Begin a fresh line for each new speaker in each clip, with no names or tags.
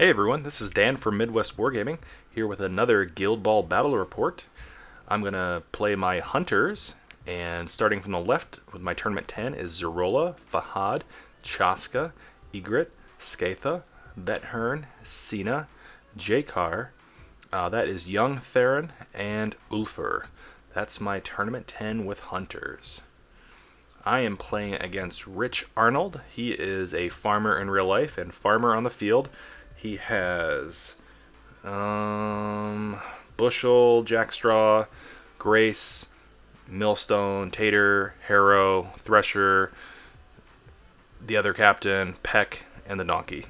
Hey everyone, this is Dan from Midwest Wargaming, here with another Guild Ball Battle Report. I'm going to play my Hunters, and starting from the left with my Tournament 10 is Zerola, Fahad, Chaska, Egret, Skatha, Bethern, Sina, Jakar, that is Young Theron, and Ulfur. That's my Tournament 10 with Hunters. I am playing against Rich Arnold. He is a farmer in real life and farmer on the field. He has Bushel, Jackstraw, Grace, Millstone, Tater, Harrow, Thresher, the other captain, Peck, and the donkey.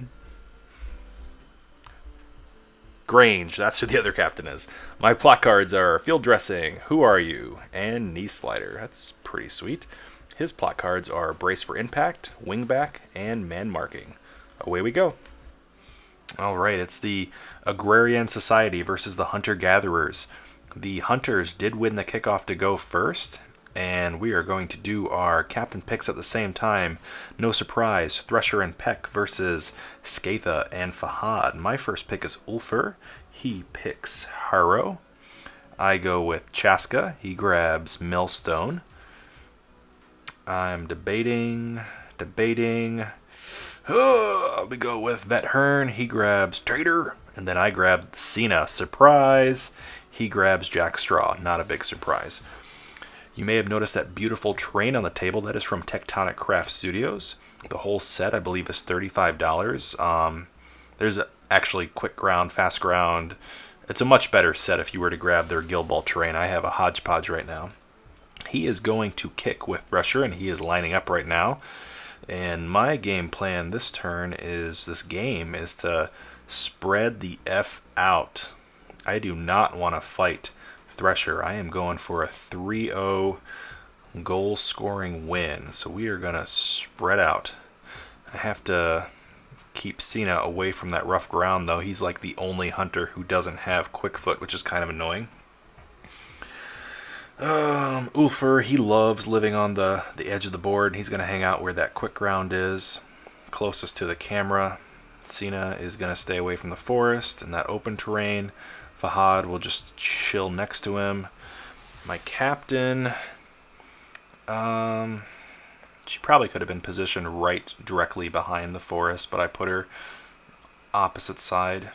Grange, that's who the other captain is. My plot cards are Field Dressing, Who Are You, and Knee Slider. That's pretty sweet. His plot cards are Brace for Impact, Wingback, and Man Marking. Away we go. Alright, it's the Agrarian Society versus the Hunter-Gatherers. The Hunters did win the kickoff to go first, and we are going to do our captain picks at the same time. No surprise, Thresher and Peck versus Skatha and Fahad. My first pick is Ulfur. He picks Harrow. I go with Chaska. He grabs Millstone. I'm debating. We go with Bethern. He grabs Trader. And then I grab Sina. Surprise. He grabs Jackstraw. Not a big surprise. You may have noticed that beautiful train on the table. That is from Tectonic Craft Studios. The whole set, I believe, is $35. There's actually quick ground, fast ground. It's a much better set if you were to grab their Guild Ball terrain. I have a hodgepodge right now. He is going to kick with Thresher, and he is lining up right now. And my game plan this turn is, to spread the F out. I do not want to fight Thresher. I am going for a 3-0 goal scoring win. So we are going to spread out. I have to keep Sina away from that rough ground, though. He's like the only hunter who doesn't have quick foot, which is kind of annoying. Ulfur, he loves living on the edge of the board. He's going to hang out where that quick ground is, closest to the camera. Sina is going to stay away from the forest and that open terrain. Fahad will just chill next to him. My captain, she probably could have been positioned right directly behind the forest, but I put her opposite side.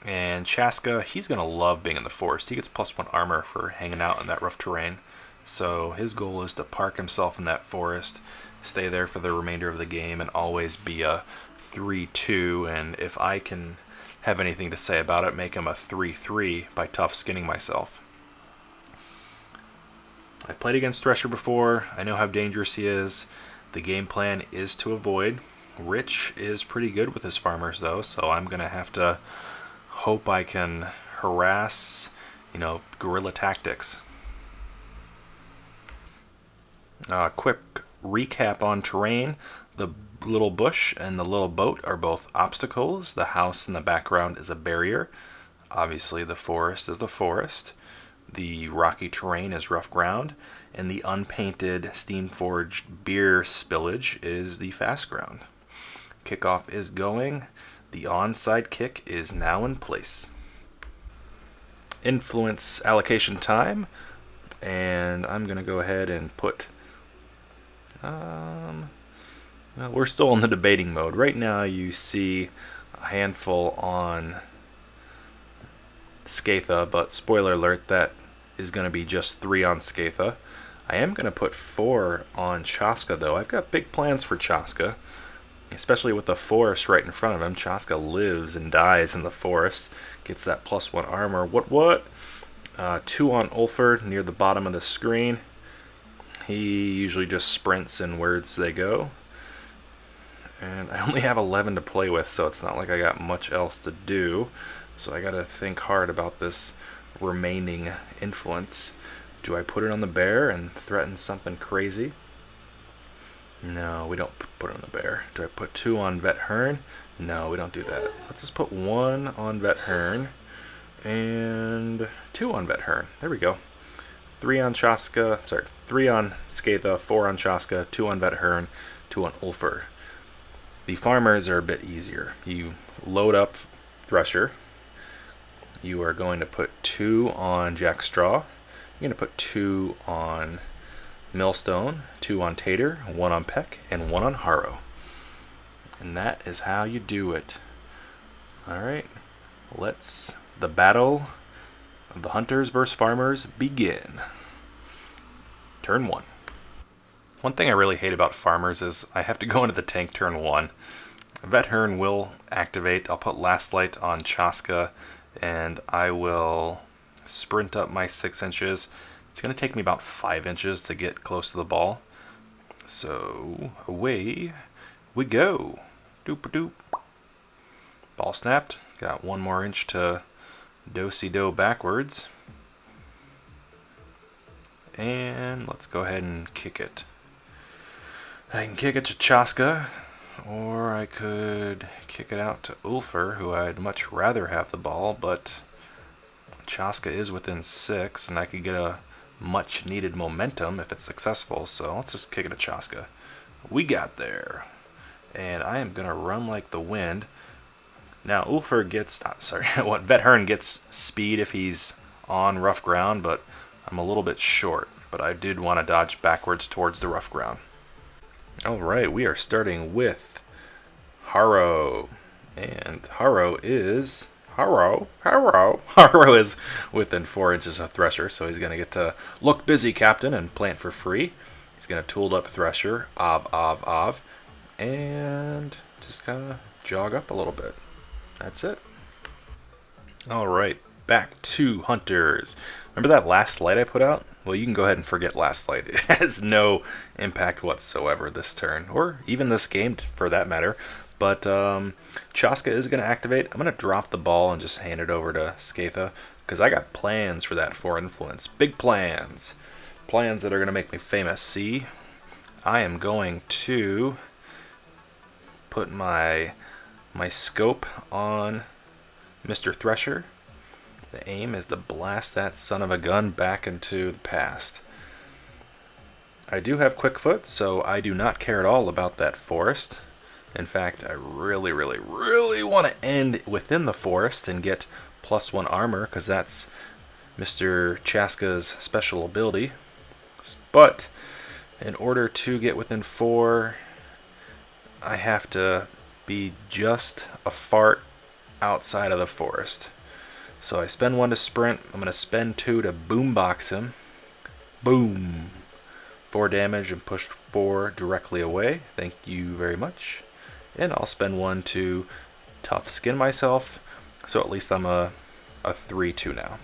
And Chaska, he's going to love being in the forest. He gets +1 armor for hanging out in that rough terrain. So his goal is to park himself in that forest, stay there for the remainder of the game, and always be a 3-2. And if I can have anything to say about it, make him a 3-3 by tough skinning myself. I've played against Thresher before. I know how dangerous he is. The game plan is to avoid. Rich is pretty good with his farmers, though, so I'm going to have to hope I can harass, guerrilla tactics. Quick recap on terrain. The little bush and the little boat are both obstacles. The house in the background is a barrier. Obviously, the forest is the forest. The rocky terrain is rough ground. And the unpainted steam-forged beer spillage is the fast ground. Kickoff is going. The onside kick is now in place. Influence allocation time. And I'm going to go ahead and put... we're still in the debating mode. Right now you see a handful on Skatha, but spoiler alert, that is going to be just 3 on Skatha. I am going to put 4 on Chaska, though. I've got big plans for Chaska. Especially with the forest right in front of him. Chaska lives and dies in the forest. Gets that +1 armor. What? 2 on Ulfur near the bottom of the screen. He usually just sprints and words they go. And I only have 11 to play with, so it's not like I got much else to do. So I gotta think hard about this remaining influence. Do I put it on the bear and threaten something crazy? No, we don't put it on the bear. Do I put 2 on Bethern? No, we don't do that. Let's just put 1 on Bethern and 2 on Bethern. There we go. 3 on Chaska. 3 on Skatha, 4 on Chaska, 2 on Bethern, 2 on Ulfur. The farmers are a bit easier. You load up Thresher. You are going to put 2 on Jackstraw. You're going to put 2 on Millstone, 2 on Tater, 1 on Peck, and 1 on Harrow. And that is how you do it. Alright, let's the battle of the hunters versus farmers begin. Turn 1. One thing I really hate about farmers is I have to go into the tank turn 1. Vethern will activate. I'll put Last Light on Chaska, and I will sprint up my 6 inches. It's going to take me about 5 inches to get close to the ball. So, away we go. Doop-a-doop. Ball snapped. Got 1 more inch to do-si-do backwards. And let's go ahead and kick it. I can kick it to Chaska, or I could kick it out to Ulfer, who I'd much rather have the ball, but Chaska is within 6, and I could get a much needed momentum if it's successful, so let's just kick it to Chaska. We got there, and I am going to run like the wind. Now, Ulfer gets, Vethern gets speed if he's on rough ground, but I'm a little bit short, but I did want to dodge backwards towards the rough ground. Alright, we are starting with Harrow, and Harrow is within 4 inches of Thresher, so he's going to get to look busy, Captain, and plant for free. He's going to tooled up Thresher, and just kind of jog up a little bit. That's it. Alright, back to Hunters. Remember that Last Light I put out? Well, you can go ahead and forget Last Light. It has no impact whatsoever this turn, or even this game for that matter. But Chaska is going to activate. I'm going to drop the ball and just hand it over to Skatha, because I got plans for that 4 influence. Big plans. Plans that are going to make me famous. See? I am going to put my scope on Mr. Thresher. The aim is to blast that son of a gun back into the past. I do have quick foot, so I do not care at all about that forest. In fact, I really want to end within the forest and get +1 armor, because that's Mr. Chaska's special ability. But in order to get within 4, I have to be just a fart outside of the forest. So I spend 1 to sprint. I'm going to spend 2 to boombox him. Boom. 4 damage and push 4 directly away. Thank you very much. And I'll spend 1 to tough skin myself. So at least I'm a 3-2 now.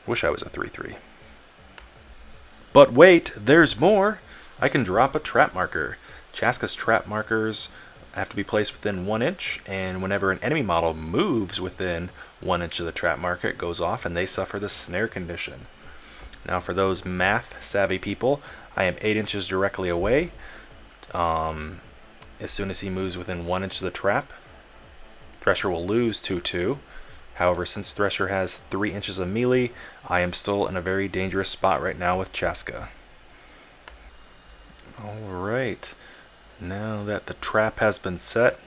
Wish I was a 3-3. But wait, there's more. I can drop a trap marker. Chaska's trap markers have to be placed within 1 inch, and whenever an enemy model moves within 1 inch of the trap marker, it goes off and they suffer the snare condition. Now for those math savvy people, I am 8 inches directly away. As soon as he moves within 1 inch of the trap, Thresher will lose 2-2. However, since Thresher has 3 inches of melee, I am still in a very dangerous spot right now with Chaska. Alright. Now that the trap has been set,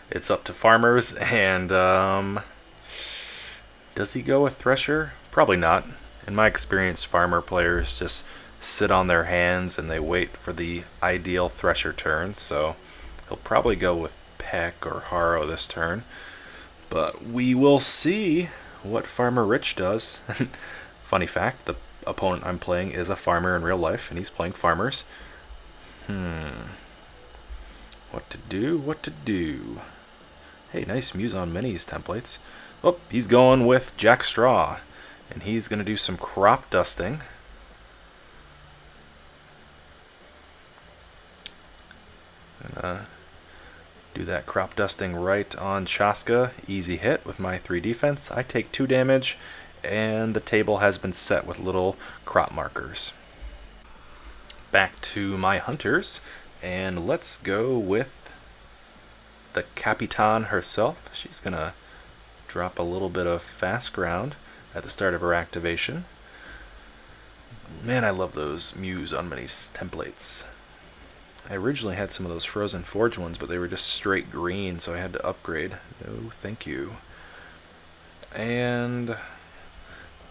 it's up to farmers, and does he go with Thresher? Probably not. In my experience, farmer players just sit on their hands and they wait for the ideal Thresher turn, so he'll probably go with Peck or Harrow this turn. But we will see what Farmer Rich does. Funny fact, the opponent I'm playing is a farmer in real life, and he's playing farmers. What to do? Hey, nice Muse on Minis templates. Oh, he's going with Jack Straw, and he's going to do some crop dusting. Do that crop dusting right on Chaska. Easy hit with my 3 defense. I take 2 damage, and the table has been set with little crop markers. Back to my hunters, and let's go with the Capitan herself. She's gonna drop a little bit of fast ground at the start of her activation. Man, I love those Muse on Minis templates. I originally had some of those Frozen Forge ones, but they were just straight green, so I had to upgrade. No, thank you. And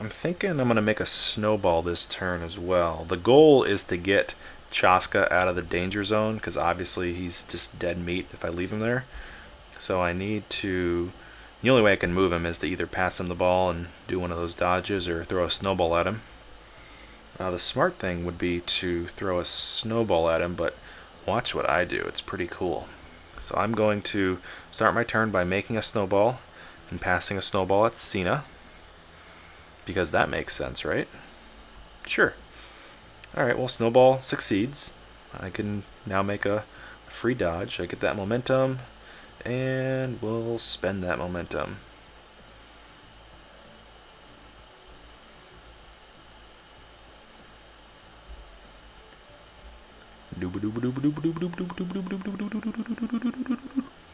I'm thinking I'm going to make a snowball this turn as well. The goal is to get Chaska out of the danger zone, because obviously he's just dead meat if I leave him there. So I need to... The only way I can move him is to either pass him the ball and do one of those dodges or throw a snowball at him. The smart thing would be to throw a snowball at him, but watch what I do. It's pretty cool. So I'm going to start my turn by making a snowball and passing a snowball at Cena. Because that makes sense, right? Sure. Alright, well, snowball succeeds. I can now make a free dodge. I get that momentum, and we'll spend that momentum.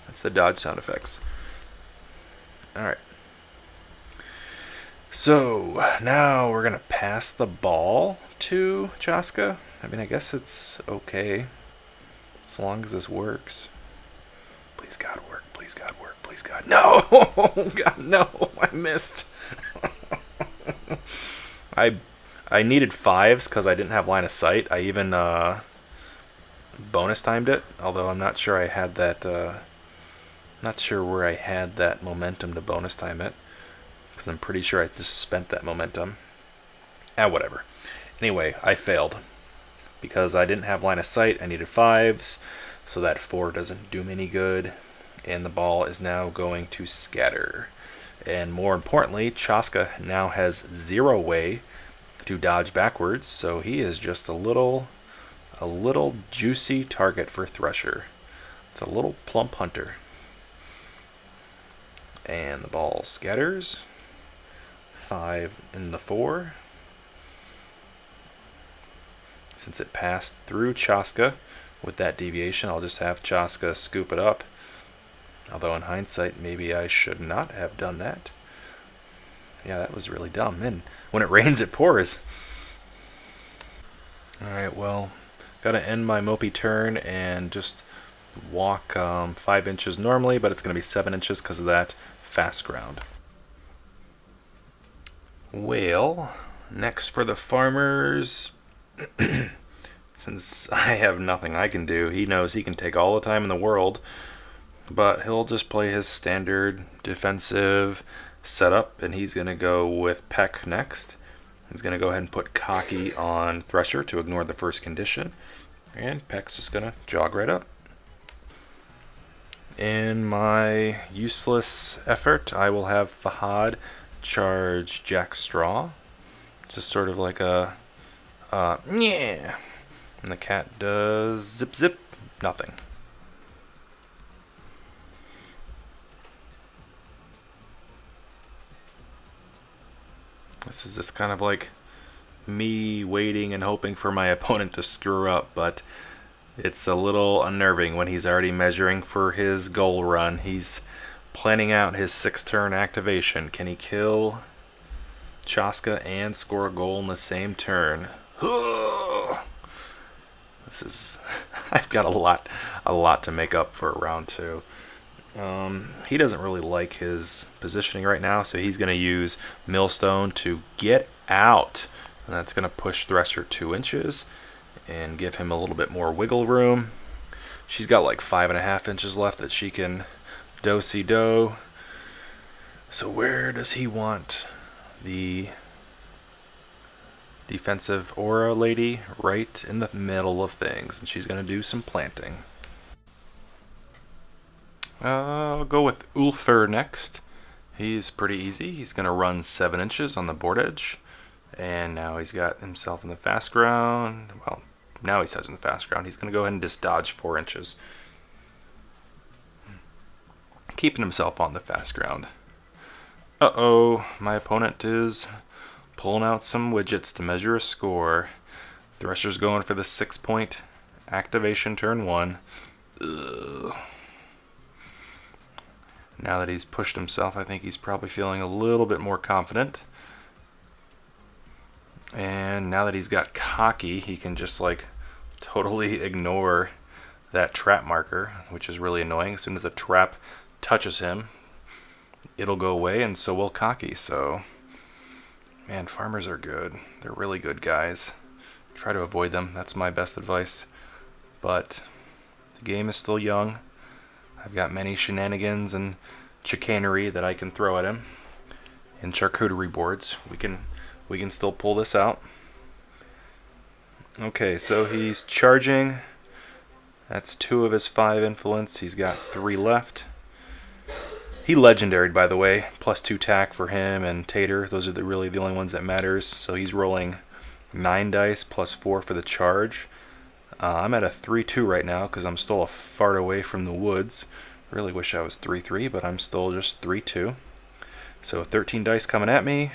That's the dodge sound effects. Alright. So, now we're going to pass the ball to Chaska. I mean, I guess it's okay. As long as this works. Please God work, please God work, please God. No! God, no! I missed. I needed 5s because I didn't have line of sight. I even bonus timed it, although I'm not sure I had that... not sure where I had that momentum to bonus time it. Because I'm pretty sure I just spent that momentum. Whatever. Anyway, I failed. Because I didn't have line of sight, I needed 5s. So that 4 doesn't do me any good. And the ball is now going to scatter. And more importantly, Chaska now has 0 way to dodge backwards. So he is just a little juicy target for Thresher. It's a little plump hunter. And the ball scatters. 5 in the 4. Since it passed through Chaska with that deviation, I'll just have Chaska scoop it up. Although in hindsight, maybe I should not have done that. Yeah, that was really dumb. And when it rains, it pours. Alright, well, gotta end my mopey turn and just walk 5 inches normally, but it's going to be 7 inches because of that fast ground. Well, next for the farmers, since I have nothing I can do, he knows he can take all the time in the world, but he'll just play his standard defensive setup, and he's going to go with Peck next. He's going to go ahead and put Cocky on Thresher to ignore the first condition, and Peck's just going to jog right up. In my useless effort, I will have Fahad charge Jack Straw. Just sort of like a yeah. And the cat does zip zip, nothing. This is just kind of like me waiting and hoping for my opponent to screw up, but it's a little unnerving when he's already measuring for his goal run. He's planning out his 6-turn activation. Can he kill Chaska and score a goal in the same turn? This is... I've got a lot to make up for round 2. He doesn't really like his positioning right now, so he's going to use Millstone to get out. And that's going to push Thresher 2 inches and give him a little bit more wiggle room. She's got like 5.5 inches left that she can do-si-do. So where does he want the defensive aura lady? Right in the middle of things, and she's going to do some planting. I'll go with Ulfur next. He's pretty easy. He's going to run 7 inches on the board edge. And now he's got himself in the fast ground. Well, now he's in the fast ground. He's going to go ahead and just dodge 4 inches. Keeping himself on the fast ground. Uh-oh, my opponent is pulling out some widgets to measure a score. Thresher's going for the 6-point activation turn 1. Ugh. Now that he's pushed himself, I think he's probably feeling a little bit more confident. And now that he's got Cocky, he can just like totally ignore that trap marker, which is really annoying. As soon as the trap touches him, it'll go away, and so will Cocky. So, man, farmers are good. They're really good guys. Try to avoid them. That's my best advice. But the game is still young. I've got many shenanigans and chicanery that I can throw at him. And charcuterie boards. We can still pull this out. Okay, so he's charging. That's 2 of his 5 influence. He's got 3 left. He legendaried, by the way. +2 tack for him and Tater. Those are really the only ones that matters. So he's rolling 9 dice +4 for the charge. I'm at a 3-2 right now because I'm still a fart away from the woods. Really wish I was 3-3, but I'm still just 3-2. So 13 dice coming at me.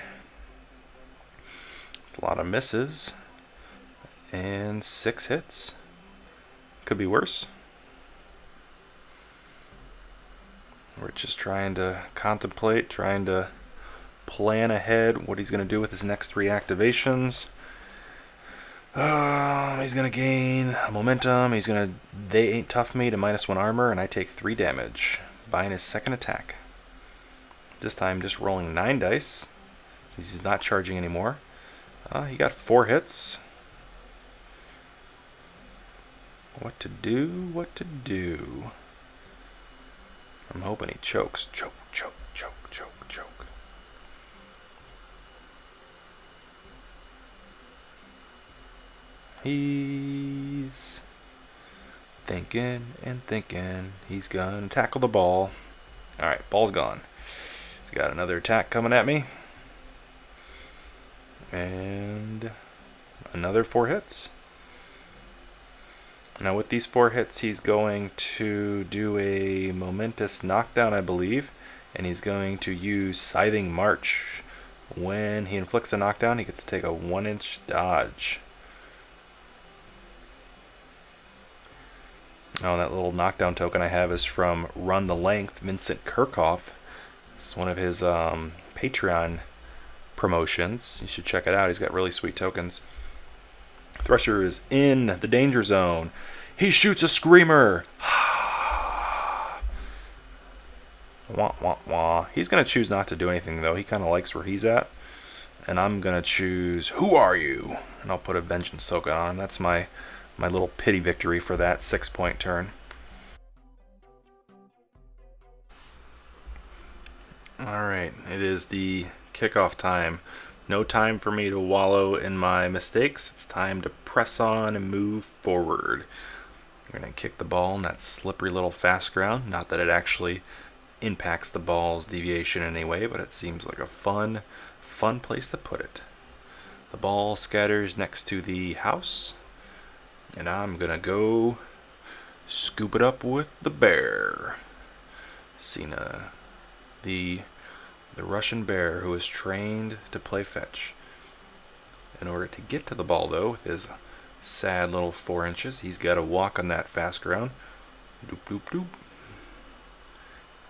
It's a lot of misses. And 6 hits. Could be worse. We're just trying to contemplate, trying to plan ahead what he's going to do with his next 3 activations. He's going to gain momentum. He's going to They Ain't Tough me to -1 armor, and I take 3 damage. Buying his second attack. This time just rolling 9 dice. He's not charging anymore. He got 4 hits. What to do, what to do. I'm hoping he chokes. Choke, choke, choke, choke, choke. He's thinking and thinking. He's gonna tackle the ball. Alright, ball's gone. He's got another attack coming at me. And another 4 hits. Now with these 4 hits, he's going to do a momentous knockdown, I believe. And he's going to use Scything March. When he inflicts a knockdown, he gets to take a 1-inch dodge. Oh, that little knockdown token I have is from Run the Length, Vincent Kirchhoff. It's one of his Patreon promotions. You should check it out. He's got really sweet tokens. Thresher is in the danger zone. He shoots a screamer. Wah, wah, wah. He's going to choose not to do anything, though. He kind of likes where he's at. And I'm going to choose, who are you? And I'll put a vengeance token on. That's my little pity victory for that 6-point turn. Alright, it is the kickoff time. No time for me to wallow in my mistakes. It's time to press on and move forward. We're going to kick the ball in that slippery little fast ground. Not that it actually impacts the ball's deviation in any way, but it seems like a fun place to put it. The ball scatters next to the house. And I'm going to go scoop it up with the bear. Cena, the Russian bear who is trained to play fetch. In order to get to the ball, though, with his sad little 4 inches, he's got to walk on that fast ground. Doop, doop, doop.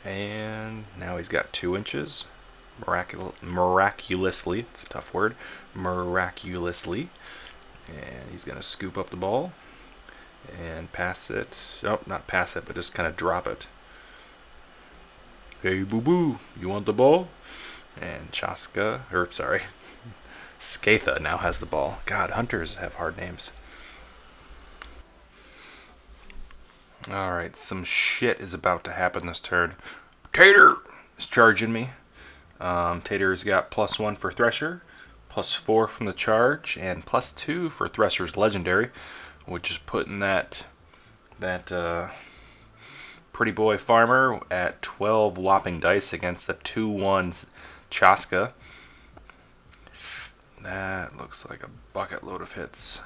And now he's got 2 inches. Miraculously, it's a tough word. Miraculously. And he's going to scoop up the ball and pass it. Oh, not pass it, but just kind of drop it. Hey, boo-boo, you want the ball? And Skatha now has the ball. God, hunters have hard names. Alright, some shit is about to happen this turn. Tater is charging me. Tater's got +1 for Thresher, +4 from the charge, and +2 for Thresher's legendary, which is putting that pretty boy farmer at 12 whopping dice against the 2-1 Chaska. That looks like a bucket load of hits.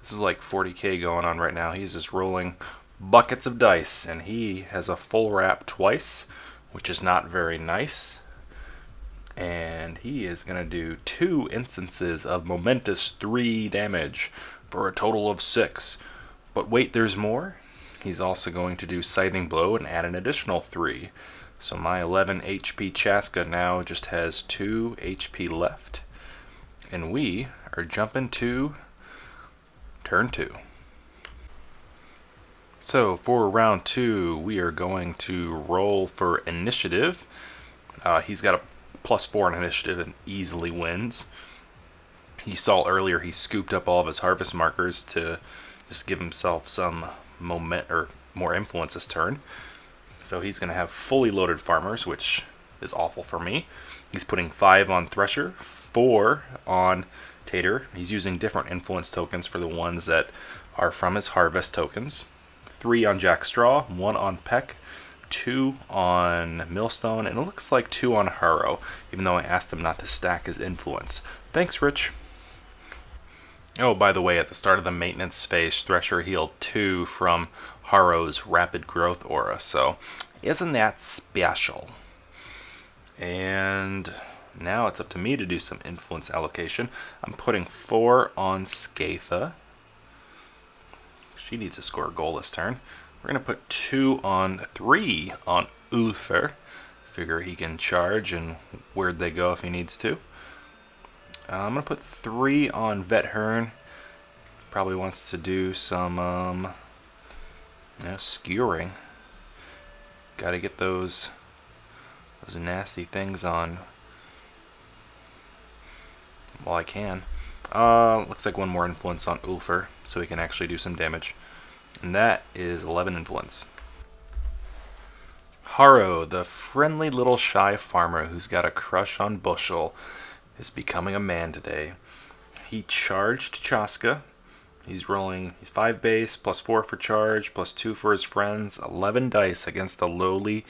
This is like 40k going on right now. He's just rolling buckets of dice, and he has a full wrap twice, which is not very nice. And he is going to do 2 instances of momentous 3 damage for a total of 6. But wait, there's more. He's also going to do Scything Blow and add an additional 3. So my 11 HP Chaska now just has 2 HP left. And we are jumping to turn 2. So for round 2, we are going to roll for initiative. He's got a +4 in initiative and easily wins. You saw earlier he scooped up all of his harvest markers to just give himself some moment or more influence this turn. So he's going to have fully loaded farmers, which is awful for me. He's putting 5 on Thresher, 4 on Tater. He's using different influence tokens for the ones that are from his harvest tokens. 3 on Jackstraw, 1 on Peck, 2 on Millstone, and it looks like 2 on Harrow, even though I asked him not to stack his influence. Thanks, Rich. Oh, by the way, at the start of the maintenance phase, Thresher healed 2 from Harrow's Rapid Growth Aura, so isn't that special? And now it's up to me to do some influence allocation. I'm putting 4 on Skatha. She needs to score a goal this turn. We're going to put 3 on Ulfer. Figure he can charge and where'd they go if he needs to. I'm going to put 3 on Vethern. Probably wants to do some skewering. Got to get those nasty things on while I can. Looks like 1 more influence on Ulfer, so he can actually do some damage. And that is 11 influence. Harrow, the friendly little shy farmer who's got a crush on Bushel, is becoming a man today. He charged Chaska. He's 5 base, +4 for charge, +2 for his friends, 11 dice against the lowly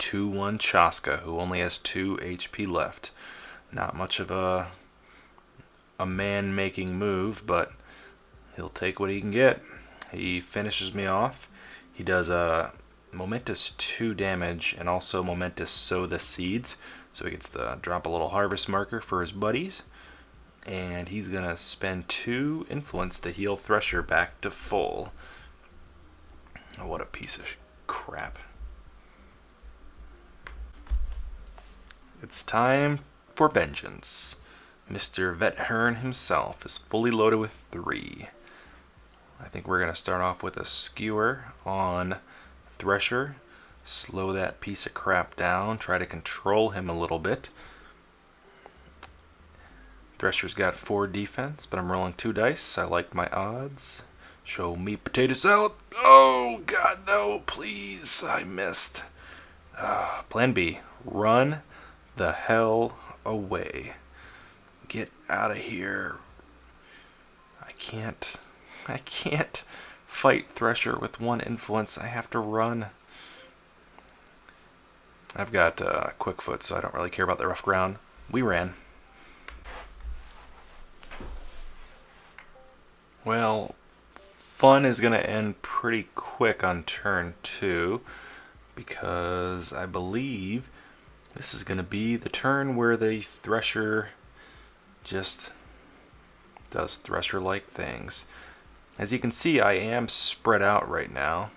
2/1 Chaska, who only has 2 HP left. Not much of a man-making move, but he'll take what he can get. He finishes me off. He does a Momentous 2 damage and also Momentous Sow the Seeds, so he gets to drop a little harvest marker for his buddies. And he's going to spend 2 influence to heal Thresher back to full. Oh, what a piece of crap. It's time for vengeance. Mr. Vethern himself is fully loaded with 3. I think we're going to start off with a skewer on Thresher. Slow that piece of crap down. Try to control him a little bit. Thresher's got 4 defense, but I'm rolling 2 dice. I like my odds. Show me potato salad. Oh, God, no, please. I missed. Plan B. Run the hell away. Get out of here. I can't fight Thresher with 1 influence. I have to run. I've got quick foot, so I don't really care about the rough ground. We ran. Well, fun is going to end pretty quick on turn 2, because I believe this is going to be the turn where the Thresher just does Thresher-like things. As you can see, I am spread out right now.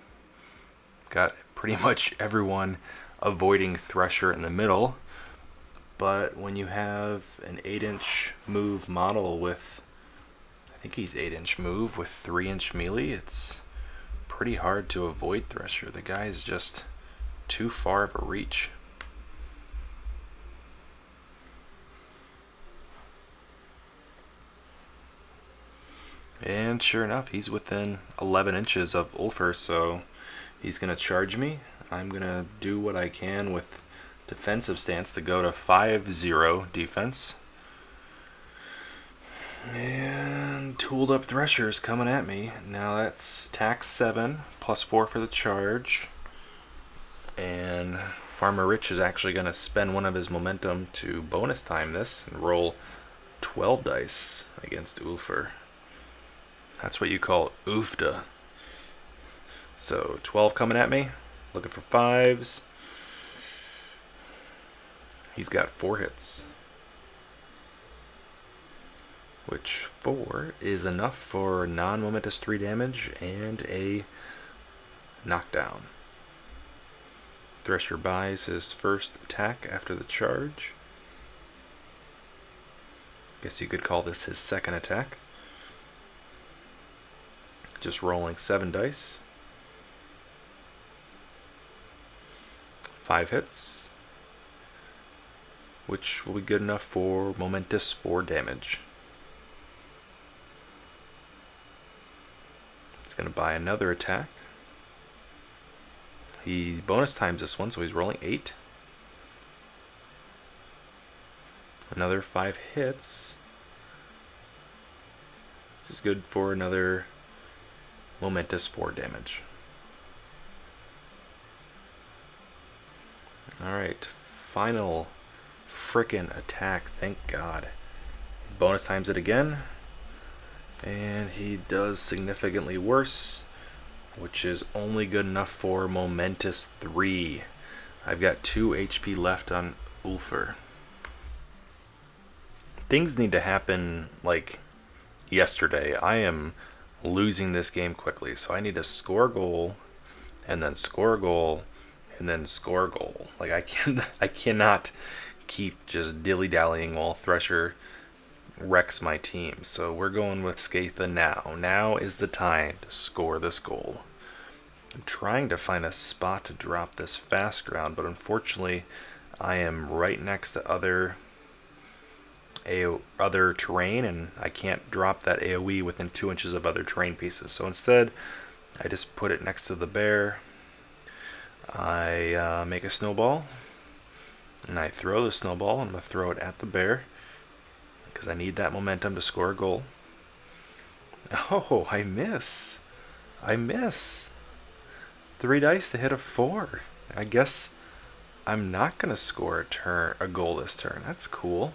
Got pretty much everyone avoiding Thresher in the middle, but when you have an 8-inch move model with, I think he's 8-inch move with 3-inch melee, it's pretty hard to avoid Thresher. The guy's just too far of a reach. And sure enough, he's within 11 inches of Ulfer, so he's going to charge me. I'm going to do what I can with defensive stance to go to 5-0 defense. And tooled up Thresher's coming at me. Now that's tax 7, +4 for the charge. And Farmer Rich is actually going to spend 1 of his momentum to bonus time this and roll 12 dice against Ulfer. That's what you call oofta. So 12 coming at me, looking for 5s. He's got 4 hits, which 4 is enough for non-momentous 3 damage and a knockdown. Thresher buys his first attack after the charge. Guess you could call this his second attack. Just rolling 7 dice. 5 hits, which will be good enough for momentous 4 damage. It's going to buy another attack. He bonus times this one, so he's rolling 8. Another 5 hits. This is good for another momentous 4 damage. Alright, final frickin' attack, thank God. His bonus times it again. And he does significantly worse, which is only good enough for momentous 3. I've got 2 HP left on Ulfr. Things need to happen like yesterday. I am losing this game quickly, so I need to score a goal, and then score a goal, and then score a goal. Like I cannot keep just dilly-dallying while Thresher wrecks my team. So we're going with Skatha now. Now is the time to score this goal. I'm trying to find a spot to drop this fast ground, but unfortunately I am right next to other terrain, and I can't drop that AoE within 2 inches of other terrain pieces. So instead, I just put it next to the bear. I make a snowball, and I throw the snowball. I'm going to throw it at the bear because I need that momentum to score a goal. Oh, I miss. 3 dice to hit a 4. I guess I'm not going to score a goal this turn. That's cool.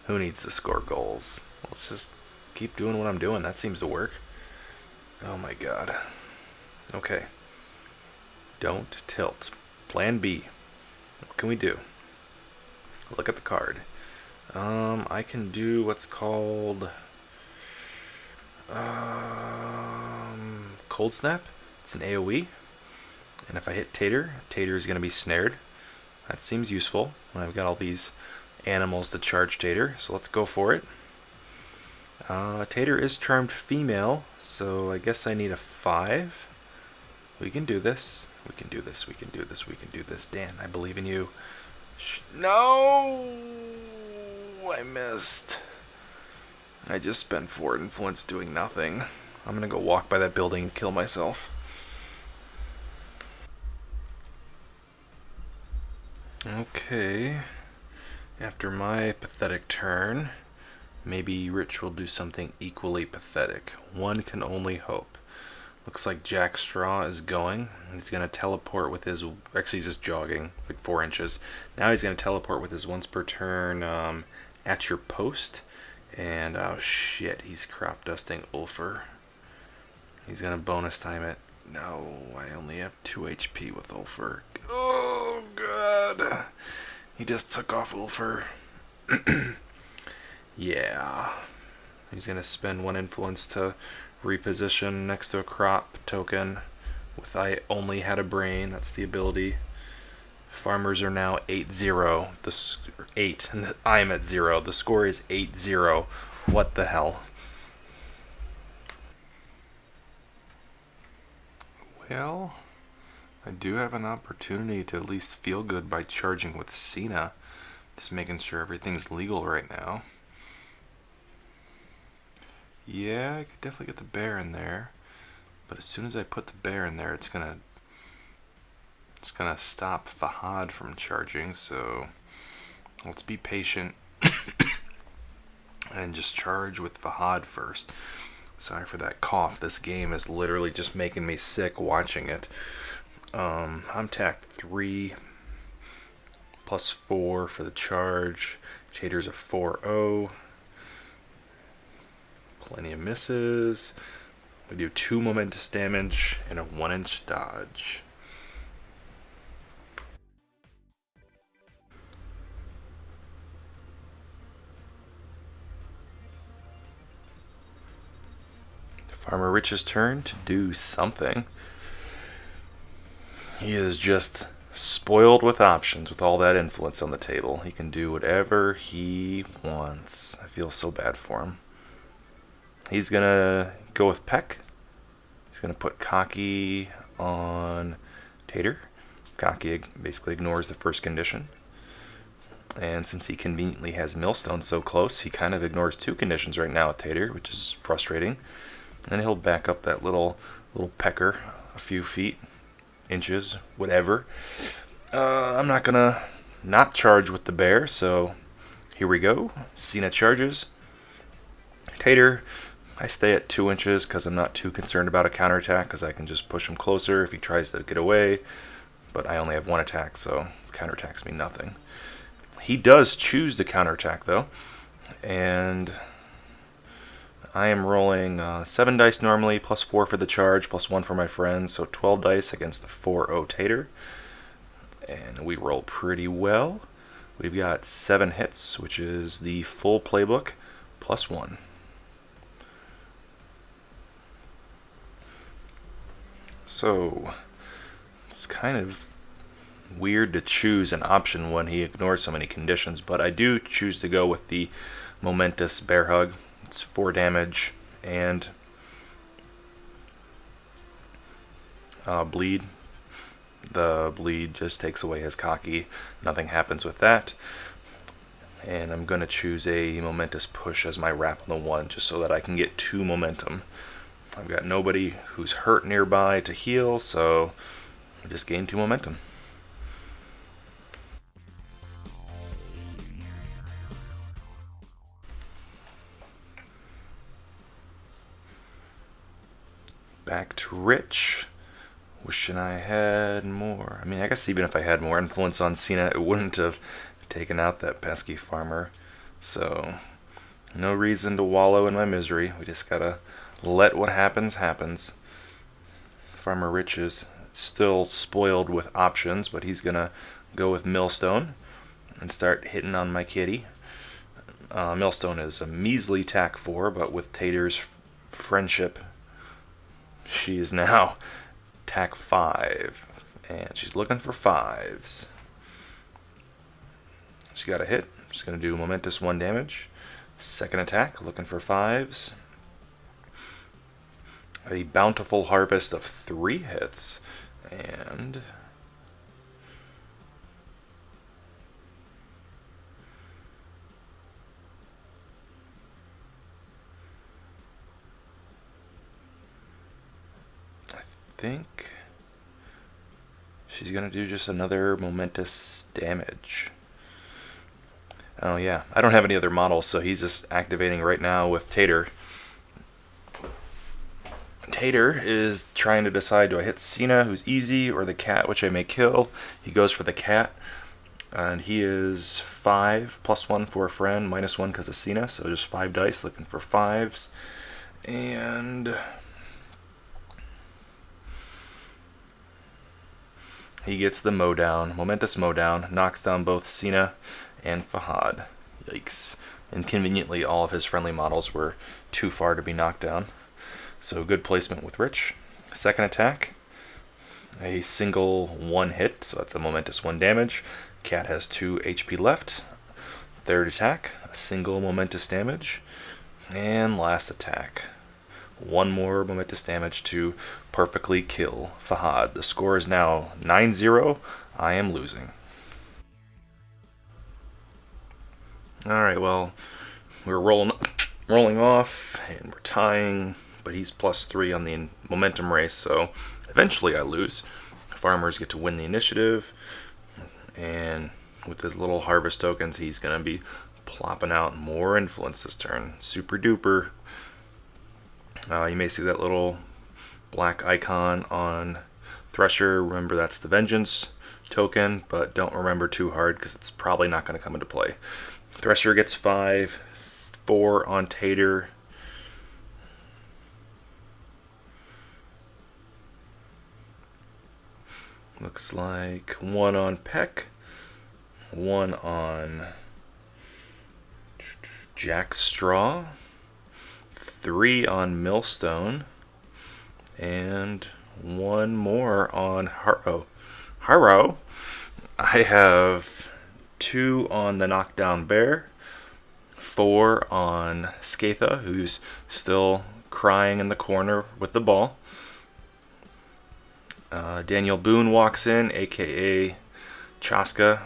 Who needs to score goals? Let's just keep doing what I'm doing. That seems to work. Oh my God. Okay. Don't tilt. Plan B. What can we do? Look at the card. I can do what's called Cold Snap. It's an AoE. And if I hit Tater, Tater is going to be snared. That seems useful when I've got all these animals to charge Tater, so let's go for it. Tater is charmed female, so I guess I need a 5. We can do this. We can do this. We can do this. We can do this. Dan, I believe in you. No! I missed. I just spent 4 influence doing nothing. I'm gonna go walk by that building and kill myself. Okay. After my pathetic turn, maybe Rich will do something equally pathetic. One can only hope. Looks like Jack Straw is going. He's going to teleport with his... Actually, he's just jogging, like 4 inches. Now he's going to teleport with his once per turn at your post. And, oh shit, he's crop dusting Ulfr. He's going to bonus time it. No, I only have 2 HP with Ulfr. Oh, God. He just took off Ulfr. Yeah. He's going to spend 1 influence to reposition next to a crop token with I only had a brain. That's the ability. Farmers are now 8-0. 8. And I'm at 0. The score is 8-0. What the hell? Well, I do have an opportunity to at least feel good by charging with Cena. Just making sure everything's legal right now. Yeah, I could definitely get the bear in there. But as soon as I put the bear in there, it's gonna stop Fahad from charging, so let's be patient and just charge with Fahad first. Sorry for that cough. This game is literally just making me sick watching it. I'm tacked 3 plus 4 for the charge. Tater's a 4-0. Plenty of misses. We do 2 momentous damage and a 1-inch dodge. Farmer Rich's turn to do something. He is just spoiled with options with all that influence on the table. He can do whatever he wants. I feel so bad for him. He's gonna go with Peck. He's gonna put Cocky on Tater. Cocky basically ignores the first condition. And since he conveniently has Millstone so close, he kind of ignores two conditions right now with Tater, which is frustrating. And he'll back up that little pecker a few feet, inches, whatever. I'm not gonna not charge with the bear, so here we go. Cena charges. Tater, I stay at 2 inches because I'm not too concerned about a counterattack because I can just push him closer if he tries to get away. But I only have 1 attack, so counterattacks mean nothing. He does choose to counterattack though, and I am rolling 7 dice normally, plus 4 for the charge, plus 1 for my friends, so 12 dice against the 4-0 Tater. And we roll pretty well. We've got 7 hits, which is the full playbook, plus 1. So, it's kind of weird to choose an option when he ignores so many conditions, but I do choose to go with the momentous bear hug. It's 4 damage and bleed. The bleed just takes away his cocky. Nothing happens with that. And I'm going to choose a momentous push as my wrap on the 1 just so that I can get 2 momentum. I've got nobody who's hurt nearby to heal, so I just gain 2 momentum. Back to Rich. Wishing I had more. I mean, I guess even if I had more influence on Cena, it wouldn't have taken out that pesky farmer. So, no reason to wallow in my misery. We just gotta let what happens, happens. Farmer Rich is still spoiled with options, but he's gonna go with Millstone and start hitting on my kitty. Millstone is a measly tack 4, but with Tater's friendship, she is now tack 5, and she's looking for 5s. She got a hit. She's going to do momentous 1 damage. Second attack, looking for 5s. A bountiful harvest of 3 hits, and I think she's going to do just another momentous damage. Oh yeah, I don't have any other models, so he's just activating right now with Tater. Tater is trying to decide, do I hit Cena, who's easy, or the cat, which I may kill. He goes for the cat, and he is 5, plus 1 for a friend, minus 1 because of Cena, so just 5 dice, looking for 5s. And he gets the mowdown, momentous mowdown, knocks down both Cena and Fahad. Yikes. Inconveniently, all of his friendly models were too far to be knocked down. So good placement with Rich. Second attack, a single 1 hit, so that's a momentous 1 damage. Cat has 2 HP left. Third attack, a single momentous damage. And last attack, 1 more momentous damage to perfectly kill Fahad. The score is now 9-0. I am losing. Alright, well, we're rolling off, and we're tying, but he's plus 3 on the momentum race, so eventually I lose. Farmers get to win the initiative, and with his little harvest tokens, he's going to be plopping out more influence this turn. Super duper. You may see that little black icon on Thresher. Remember, that's the Vengeance token, but don't remember too hard because it's probably not going to come into play. Thresher gets 5, 4 on Tater. Looks like 1 on Peck, 1 on Jack Straw, 3 on Millstone, and 1 more on Harrow. Harrow, I have 2 on the Knockdown Bear, 4 on Skatha, who's still crying in the corner with the ball. Daniel Boone walks in, aka Chaska,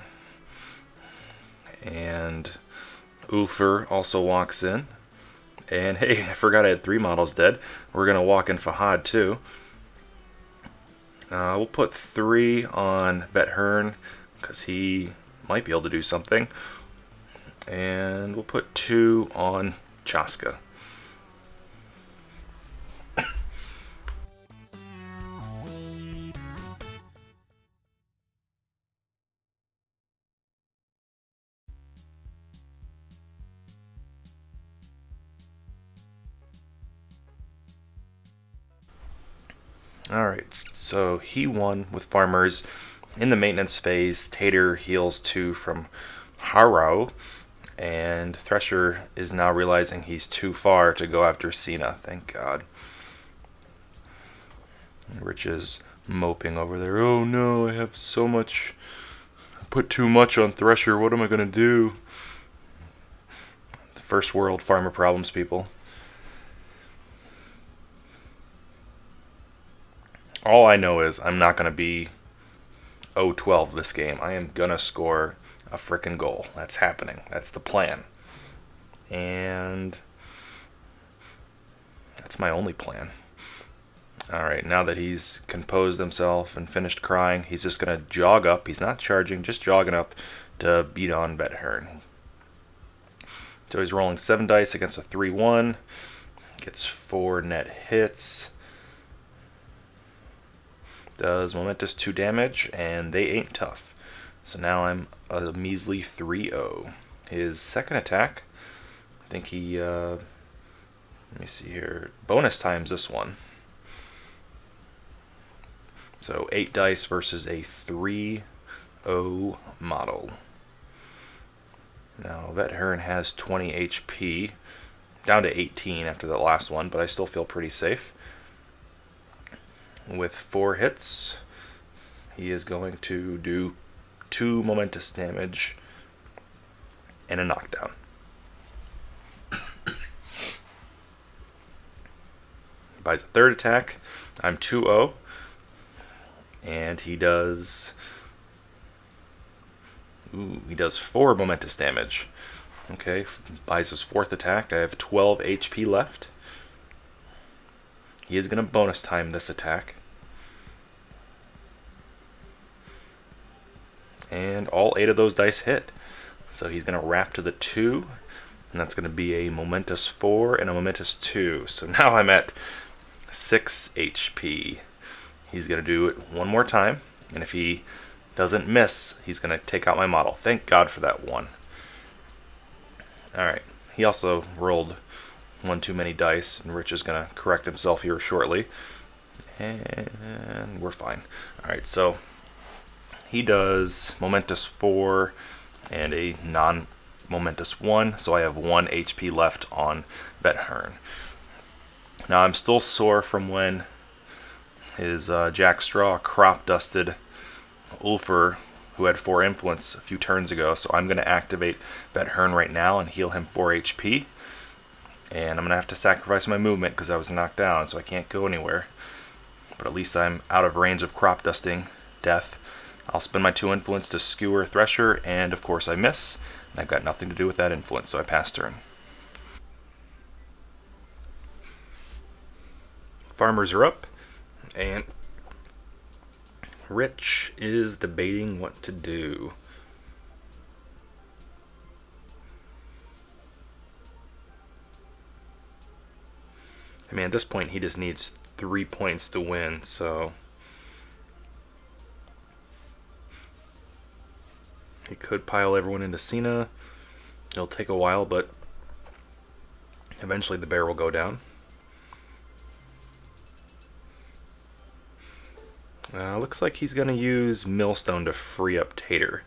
and Ulfer also walks in. And hey, I forgot I had 3 models dead. We're going to walk in Fahad too. We'll put 3 on Vet Hearn because he might be able to do something. And we'll put 2 on Chaska. Alright, so he won with farmers. In the maintenance phase, Tater heals 2 from Harrow, and Thresher is now realizing he's too far to go after Cena. Thank God. Rich is moping over there. Oh no, I have so much. I put too much on Thresher. What am I going to do? The first world farmer problems, people. All I know is I'm not going to be 0-12 this game. I am going to score a frickin' goal. That's happening. That's the plan. And that's my only plan. Alright, now that he's composed himself and finished crying, he's just going to jog up. He's not charging, just jogging up to beat on Vet Hearn. So he's rolling 7 dice against a 3-1. Gets 4 net hits. Does momentous 2 damage, and they ain't tough. So now I'm a measly 3-0. His second attack, I think he, let me see here, bonus times this one. So 8 dice versus a 3-0 model. Now Vet Hearn has 20 HP, down to 18 after the last one, but I still feel pretty safe. With 4 hits, he is going to do 2 momentous damage and a knockdown. Buys a third attack. I'm 2-0. And he does 4 momentous damage. Okay, buys his 4th attack. I have 12 HP left. He is going to bonus time this attack. And all 8 of those dice hit. So he's going to wrap to the 2. And that's going to be a momentous 4 and a momentous 2. So now I'm at 6 HP. He's going to do it one more time. And if he doesn't miss, he's going to take out my model. Thank God for that 1. Alright. He also rolled 1 too many dice, and Rich is going to correct himself here shortly. And we're fine. Alright, so he does momentous 4 and a non-momentous 1, so I have 1 HP left on Vet Hearn. Now I'm still sore from when his Jack Straw crop dusted Ulfer, who had 4 influence a few turns ago, so I'm going to activate Vet Hearn right now and heal him 4 HP. And I'm going to have to sacrifice my movement because I was knocked down, so I can't go anywhere. But at least I'm out of range of crop dusting death. I'll spend my 2 influence to skewer Thresher, and of course I miss. And I've got nothing to do with that influence, so I pass turn. Farmers are up, and Rich is debating what to do. I mean, at this point, he just needs 3 points to win, so he could pile everyone into Cena. It'll take a while, but eventually the bear will go down. Looks like he's going to use Millstone to free up Tater.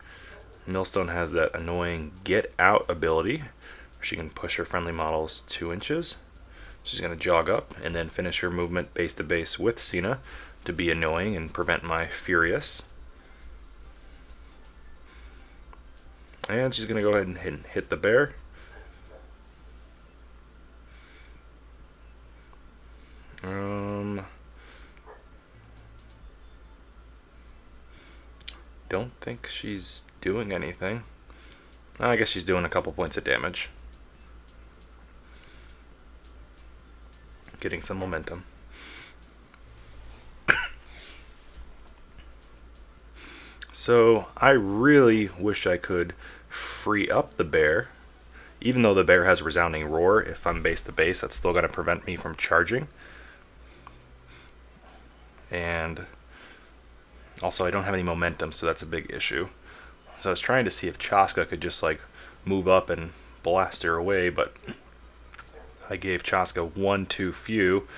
Millstone has that annoying Get Out ability, where she can push her friendly models 2 inches. She's going to jog up and then finish her movement base to base with Cena to be annoying and prevent my Furious. And she's going to go ahead and hit the bear. don't think she's doing anything. I guess she's doing a couple points of damage. Getting some momentum. So I really wish I could free up the bear. Even though the bear has resounding roar, if I'm base to base, that's still going to prevent me from charging. And also I don't have any momentum, so that's a big issue. So I was trying to see if Chaska could just like move up and blast her away, but I gave Chaska one too few.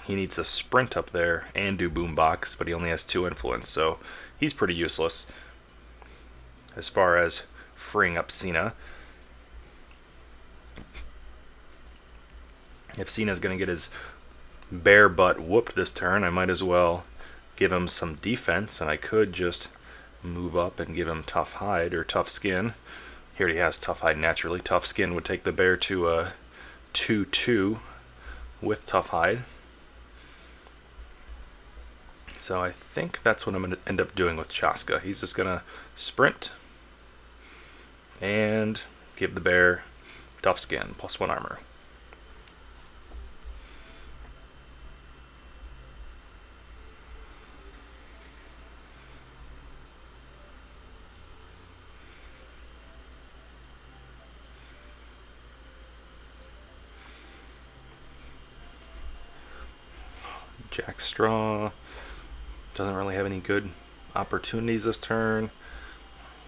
He needs to sprint up there and do boombox, but he only has 2 influence, so he's pretty useless as far as freeing up Cena. If Cena's going to get his bear butt whooped this turn, I might as well give him some defense, and I could just move up and give him tough hide or tough skin. He already has tough hide naturally. Tough skin would take the bear to a 2-2 with tough hide. So I think that's what I'm going to end up doing with Chaska. He's just going to sprint and give the bear tough skin, +1 armor. Jack Straw doesn't really have any good opportunities this turn,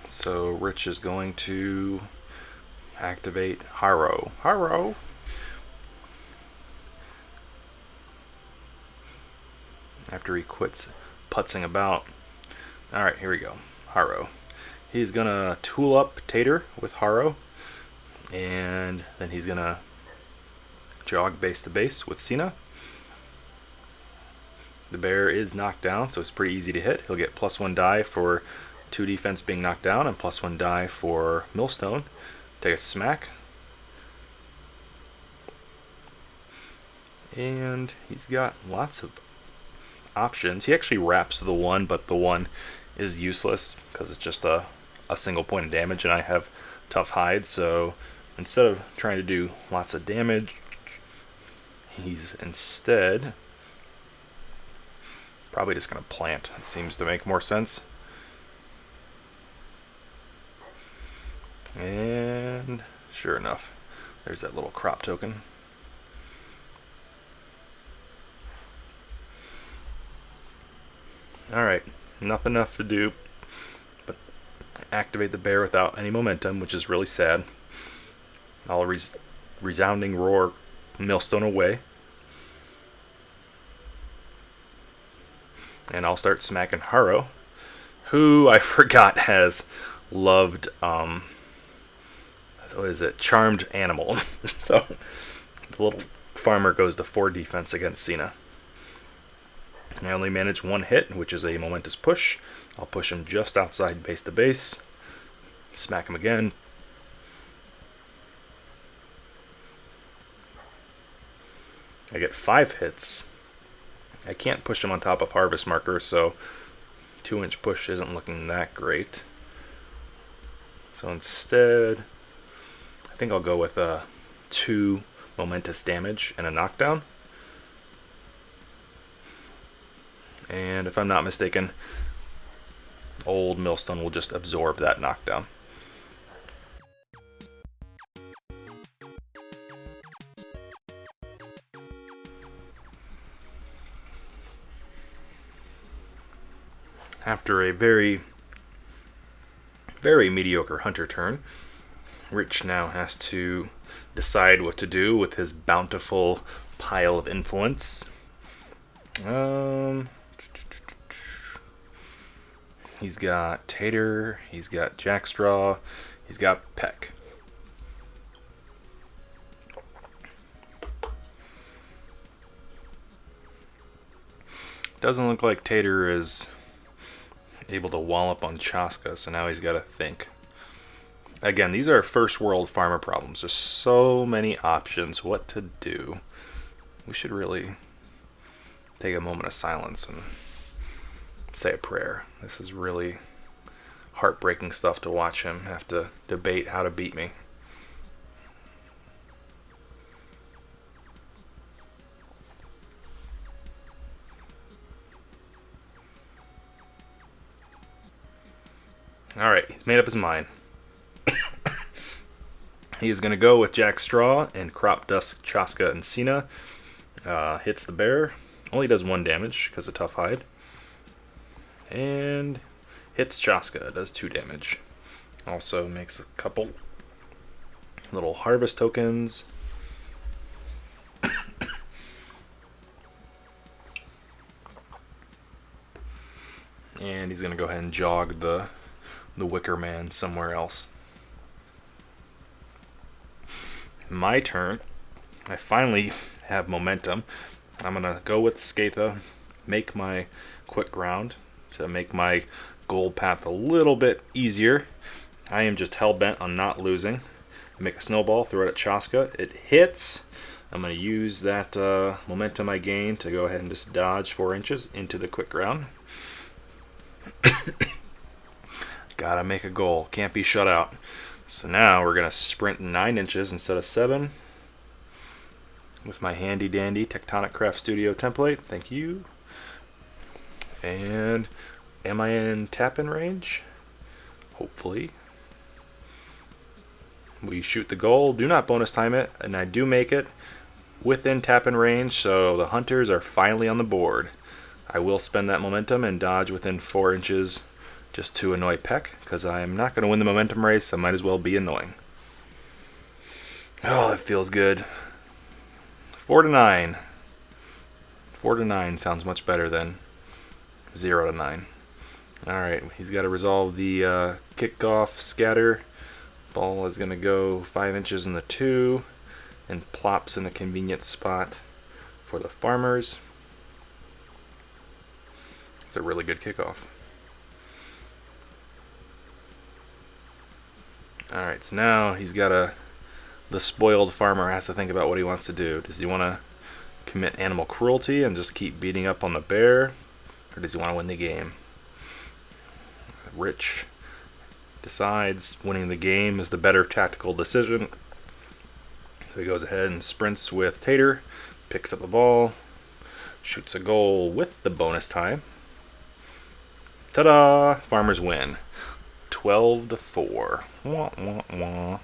so Rich is going to activate Harrow. Harrow! After he quits putzing about. Alright, here we go. Harrow. He's gonna tool up Tater with Harrow, and then he's gonna jog base to base with Cena. The bear is knocked down, so it's pretty easy to hit. He'll get +1 die for 2 defense being knocked down and +1 die for Millstone. Take a smack. And he's got lots of options. He actually wraps the 1, but the 1 is useless because it's just a single point of damage, and I have tough hide, so instead of trying to do lots of damage, he's instead probably just going to plant. It seems to make more sense. And sure enough, there's that little crop token. Alright, nothing enough to do but activate the bear without any momentum, which is really sad. I'll resounding roar Millstone away. And I'll start smacking Harrow, who I forgot has loved, what is it, Charmed Animal. So the little farmer goes to 4 defense against Cena. And I only manage 1 hit, which is a momentous push. I'll push him just outside base to base. Smack him again. I get 5 hits. I can't push him on top of Harvest Marker, so 2-inch push isn't looking that great. So instead, I think I'll go with 2 momentous damage and a knockdown. And if I'm not mistaken, old Millstone will just absorb that knockdown. After a very, very mediocre hunter turn, Rich now has to decide what to do with his bountiful pile of influence. He's got Tater, he's got Jackstraw, he's got Peck. Doesn't look like Tater is able to wallop on Chaska, so now he's got to think. Again, these are first world farmer problems. There's so many options what to do. We should really take a moment of silence and say a prayer. This is really heartbreaking stuff to watch him have to debate how to beat me. Alright, he's made up his mind. He is going to go with Jack Straw and Crop Dust Chaska and Cena. Hits the bear. Only does 1 damage because of Tough Hide. And hits Chaska. Does 2 damage. Also makes a couple little harvest tokens. And he's going to go ahead and jog the Wicker Man somewhere else. My turn. I finally have momentum. I'm going to go with Skatha, make my quick ground to make my goal path a little bit easier. I am just hell-bent on not losing. Make a snowball, throw it at Chaska. It hits. I'm going to use that momentum I gained to go ahead and just dodge 4 inches into the quick ground. Gotta make a goal. Can't be shut out. So now we're going to sprint 9 inches instead of 7 with my handy dandy Tectonic Craft Studio template. Thank you. And am I in tap-in range? Hopefully. We shoot the goal. Do not bonus time it. And I do make it within tap-in range, so the hunters are finally on the board. I will spend that momentum and dodge within 4 inches just to annoy Peck, because I am not going to win the momentum race. I might as well be annoying. Oh, that feels good. 4 to 9. 4 to 9 sounds much better than 0 to 9. Alright, he's got to resolve the kickoff scatter. Ball is going to go 5 inches in the 2 and plops in a convenient spot for the farmers. It's a really good kickoff. Alright, so now he's got the spoiled farmer has to think about what he wants to do. Does he want to commit animal cruelty and just keep beating up on the bear? Or does he want to win the game? Rich decides winning the game is the better tactical decision. So he goes ahead and sprints with Tater, picks up a ball, shoots a goal with the bonus time. Ta-da! Farmers win. 12 to 4. Wah, wah, wah.